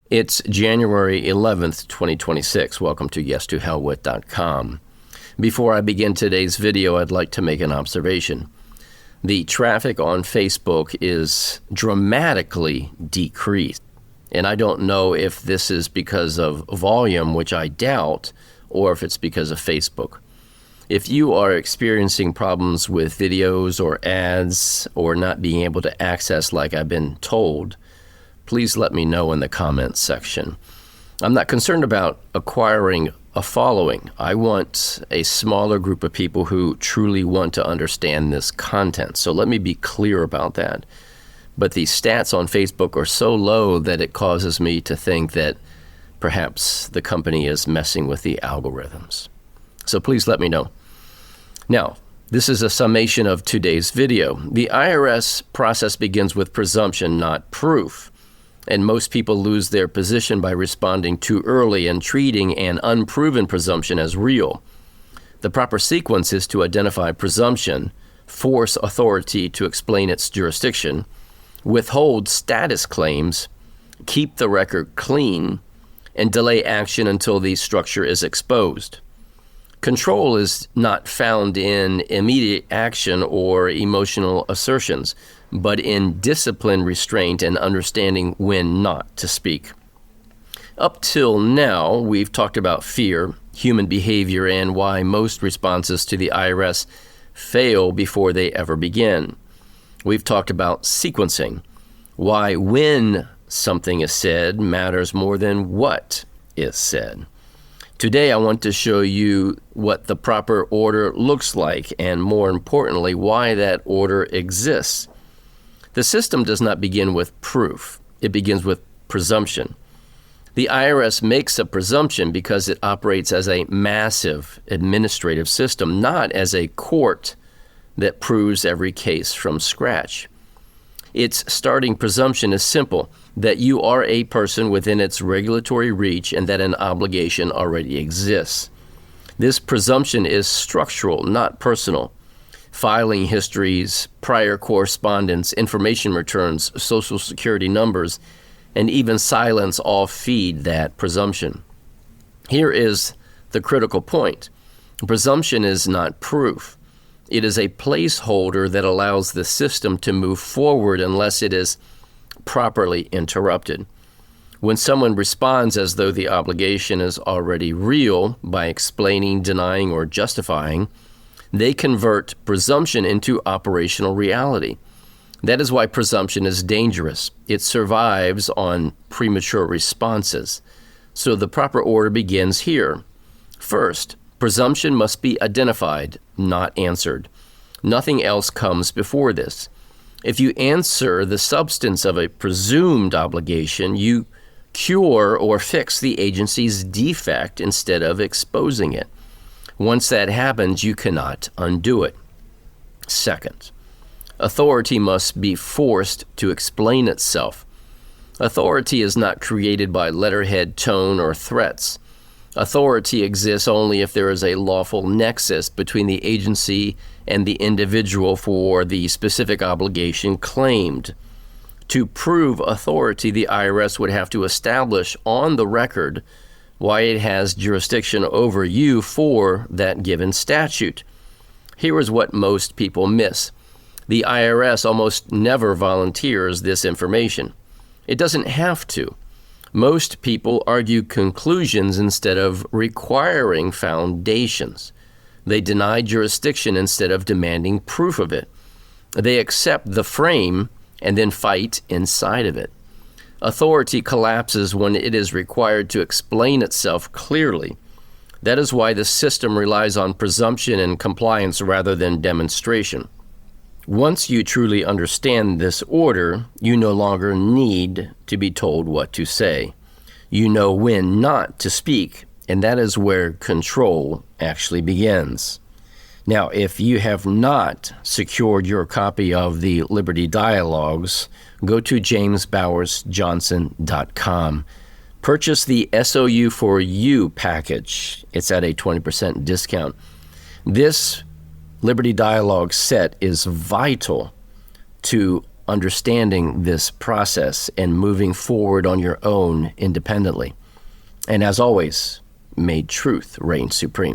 It's January 11th, 2026. Welcome to yes2hellwith.com. Before I begin today's video, I'd like to make an observation. The traffic on Facebook is dramatically decreased. And I don't know if this is because of volume, which I doubt, or if it's because of Facebook. If you are experiencing problems with videos or ads or not being able to access like I've been told, please let me know in the comments section. I'm not concerned about acquiring a following. I want a smaller group of people who truly want to understand this content. So let me be clear about that. But the stats on Facebook are so low that it causes me to think that perhaps the company is messing with the algorithms. So please let me know. Now, this is a summation of today's video. The IRS process begins with presumption, not proof. And most people lose their position by responding too early and treating an unproven presumption as real. The proper sequence is to identify presumption, force authority to explain its jurisdiction, withhold status claims, keep the record clean, and delay action until the structure is exposed. Control is not found in immediate action or emotional assertions, but in discipline, restraint, and understanding when not to speak. Up till now, we've talked about fear, human behavior, and why most responses to the IRS fail before they ever begin. We've talked about sequencing, why when something is said matters more than what is said. Today, I want to show you what the proper order looks like, and more importantly, why that order exists. The system does not begin with proof. It begins with presumption. The IRS makes a presumption because it operates as a massive administrative system, not as a court that proves every case from scratch. Its starting presumption is simple, that you are a person within its regulatory reach and that an obligation already exists. This presumption is structural, not personal. Filing histories, prior correspondence, information returns, social security numbers, and even silence all feed that presumption. Here is the critical point. Presumption is not proof. It is a placeholder that allows the system to move forward unless it is properly interrupted. When someone responds as though the obligation is already real by explaining, denying, or justifying, they convert presumption into operational reality. That is why presumption is dangerous. It survives on premature responses. So the proper order begins here. First, presumption must be identified, not answered. Nothing else comes before this. If you answer the substance of a presumed obligation, you cure or fix the agency's defect instead of exposing it. Once that happens, you cannot undo it. Second, authority must be forced to explain itself. Authority is not created by letterhead, tone, or threats. Authority exists only if there is a lawful nexus between the agency and the individual for the specific obligation claimed. To prove authority, the IRS would have to establish on the record why it has jurisdiction over you for that given statute. Here is what most people miss. The IRS almost never volunteers this information. It doesn't have to. Most people argue conclusions instead of requiring foundations. They deny jurisdiction instead of demanding proof of it. They accept the frame and then fight inside of it. Authority collapses when it is required to explain itself clearly. That is why the system relies on presumption and compliance rather than demonstration. Once you truly understand this order, you no longer need to be told what to say. You know when not to speak, and that is where control actually begins. Now, if you have not secured your copy of the Liberty Dialogues, go to jamesbowersjohnson.com. Purchase the SOU for You package. It's at a 20% discount. This Liberty Dialogue set is vital to understanding this process and moving forward on your own independently. And as always, may truth reign supreme.